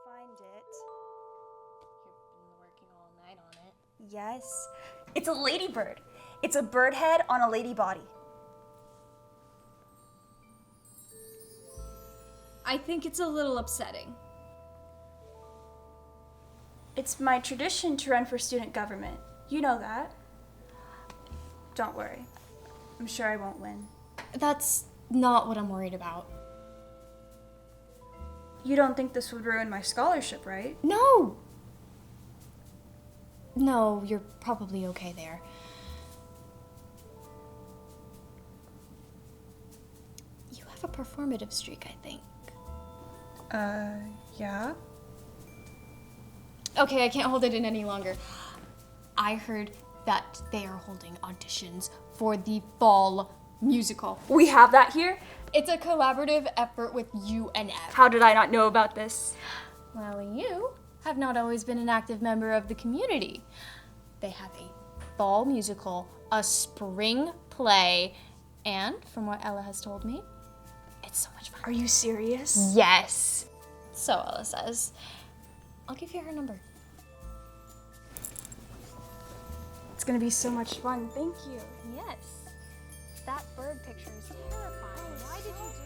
find it. You've been working all night on it. Yes. It's a ladybird. It's a bird head on a lady body. I think it's a little upsetting. It's my tradition to run for student government. You know that. Don't worry. I'm sure I won't win. That's not what I'm worried about. You don't think this would ruin my scholarship, right? No! No, you're probably okay there. You have a performative streak, I think. Yeah? Okay, I can't hold it in any longer. I heard that they are holding auditions for the fall musical. We have that here? It's a collaborative effort with UNF. How did I not know about this? Well, you have not always been an active member of the community. They have a fall musical, a spring play, and from what Ella has told me, it's so much fun. Are you serious? Yes. So Ella says. I'll give you her number. It's gonna be so much fun. Thank you. Yes. That bird picture is terrifying. Why did you do